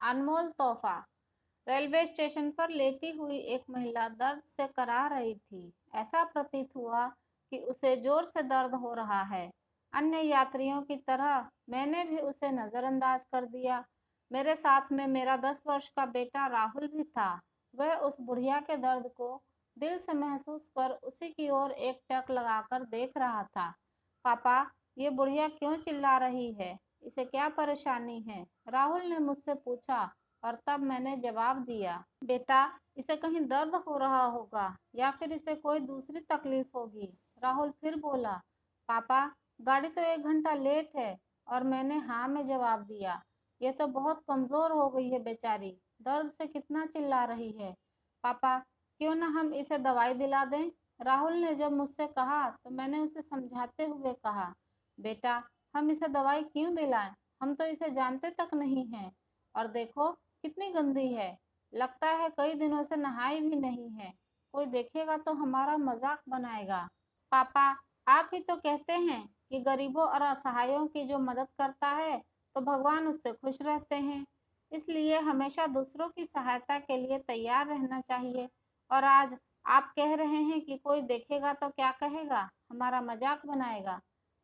अनमोल तोहफा। Railway station पर लेटी हुई एक महिला दर्द से कराह रही थी। ऐसा प्रतीत हुआ कि उसे जोर से दर्द हो रहा है। अन्य यात्रियों की तरह मैंने भी उसे नजरअंदाज कर दिया। मेरे साथ में मेरा 10 वर्ष का बेटा राहुल भी था। वह उस बुढ़िया के दर्द को दिल से महसूस कर उसी की ओर एक टक लगाकर देख रहा था। पापा, ये बुढ़िया क्यों चिल्ला रही है? इसे क्या परेशानी है? राहुल ने मुझसे पूछा और तब मैंने जवाब दिया, बेटा, इसे कहीं दर्द हो रहा होगा या फिर इसे कोई दूसरी तकलीफ होगी। राहुल फिर बोला, पापा, गाड़ी तो 1 घंटा लेट है। और मैंने हाँ में जवाब दिया। ये तो बहुत कमजोर हो गई है बेचारी, दर्द से कितना चिल्ला रही है। पापा, क्यों ना हम इसे दवाई दिला दें? राहुल ने जब मुझसे कहा तो मैंने उसे समझाते हुए कहा, बेटा, हम इसे दवाई क्यों दिलाएं? हम तो इसे जानते तक नहीं हैं। और देखो कितनी गंदी है, लगता है कई दिनों से नहाई भी नहीं है। कोई देखेगा तो हमारा मजाक बनाएगा। पापा, आप ही तो कहते हैं कि गरीबों और असहायों की जो मदद करता है तो भगवान उससे खुश रहते हैं। इसलिए हमेशा दूसरों की सहायता के लिए तैयार रहना चाहिए। और आज आप कह रहे हैं कि कोई देखेगा तो क्या कहेगा, हमारा मजाक बनाएगा।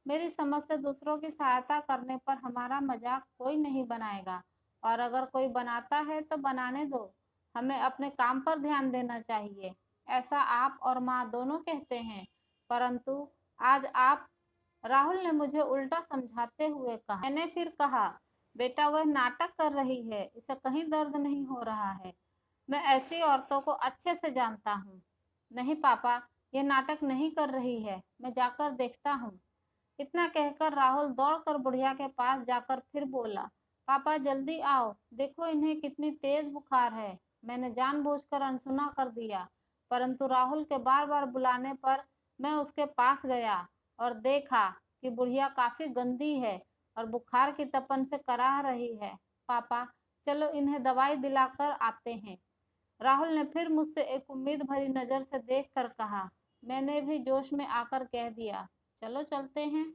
मेरी समझ से दूसरों की सहायता करने पर हमारा मजाक कोई नहीं बनाएगा। और अगर कोई बनाता है तो बनाने दो, हमें अपने काम पर ध्यान देना चाहिए। ऐसा आप और माँ दोनों कहते हैं, परंतु आज आप। राहुल ने मुझे उल्टा समझाते हुए कहा। मैंने फिर कहा, बेटा, वह नाटक कर रही है, इसे कहीं दर्द नहीं हो रहा है। मैं ऐसी औरतों को अच्छे से जानता हूँ। नहीं पापा, ये नाटक नहीं कर रही है, मैं जाकर देखता हूँ। इतना कहकर राहुल दौड़कर बुढ़िया के पास जाकर फिर बोला, पापा जल्दी आओ, देखो इन्हें कितनी तेज बुखार है। मैंने जानबूझकर अनसुना कर दिया, परंतु राहुल के बार बार बुलाने पर मैं उसके पास गया और देखा कि बुढ़िया काफी गंदी है और बुखार की तपन से कराह रही है। पापा, चलो इन्हें दवाई दिलाकर आते हैं। राहुल ने फिर मुझसे एक उम्मीद भरी नजर से देखकर कहा। मैंने भी जोश में आकर कह दिया, चलो चलते हैं।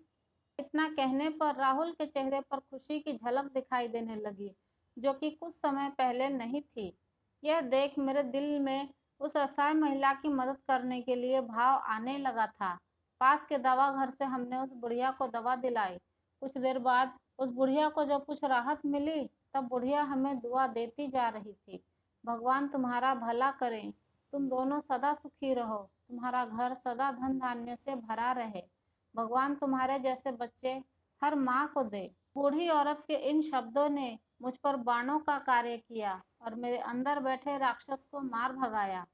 इतना कहने पर राहुल के चेहरे पर खुशी की झलक दिखाई देने लगी, जो कि कुछ समय पहले नहीं थी। यह देख मेरे दिल में उस असहाय महिला की मदद करने के लिए भाव आने लगा था। पास के दवा घर से हमने उस बुढ़िया को दवा दिलाई। कुछ देर बाद उस बुढ़िया को जब कुछ राहत मिली, तब बुढ़िया हमें दुआ देती जा रही थी, भगवान तुम्हारा भला करें, तुम दोनों सदा सुखी रहो, तुम्हारा घर सदा धन धान्य से भरा रहे, भगवान तुम्हारे जैसे बच्चे हर माँ को दे। बूढ़ी औरत के इन शब्दों ने मुझ पर बाणों का कार्य किया और मेरे अंदर बैठे राक्षस को मार भगाया।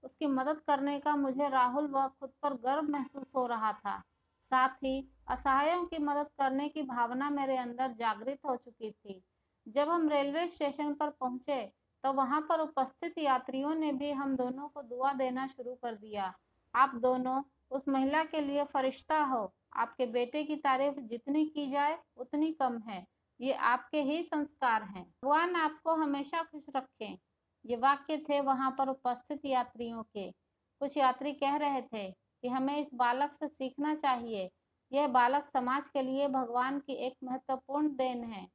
उसकी मदद करने का मुझे राहुल व खुद पर गर्व महसूस हो रहा था। साथ ही असहायों की मदद करने की भावना मेरे अंदर जागृत हो चुकी थी। जब हम रेलवे स्टेशन पर पहुंचे तो वहां पर उपस्थित यात्रियों ने भी हम दोनों को दुआ देना शुरू कर दिया। आप दोनों उस महिला के लिए फरिश्ता हो। आपके बेटे की तारीफ जितनी की जाए उतनी कम है। ये आपके ही संस्कार हैं। भगवान आपको हमेशा खुश रखें। ये वाक्य थे वहां पर उपस्थित यात्रियों के। कुछ यात्री कह रहे थे कि हमें इस बालक से सीखना चाहिए। यह बालक समाज के लिए भगवान की एक महत्वपूर्ण देन है।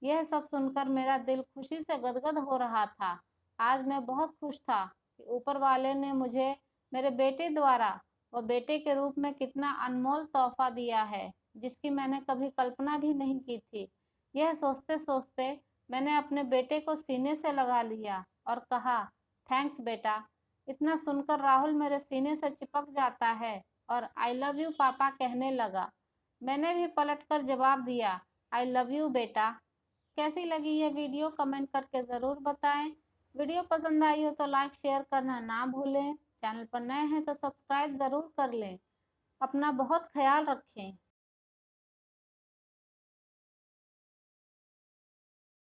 यह सब सुनकर मेरा दिल खुशी से गदगद हो रहा था। आज मैं बहुत खुश था कि ऊपर वाले ने मुझे मेरे बेटे द्वारा व बेटे के रूप में कितना अनमोल तोहफा दिया है, जिसकी मैंने कभी कल्पना भी नहीं की थी। यह सोचते सोचते मैंने अपने बेटे को सीने से लगा लिया और कहा, थैंक्स बेटा। इतना सुनकर राहुल मेरे सीने से चिपक जाता है और आई लव यू पापा कहने लगा। मैंने भी पलटकर जवाब दिया, आई लव यू बेटा। कैसी लगी ये वीडियो कमेंट करके ज़रूर बताएं। वीडियो पसंद आई हो तो लाइक शेयर करना ना भूलें। चैनल पर नए हैं तो सब्सक्राइब ज़रूर कर लें। अपना बहुत ख्याल रखें।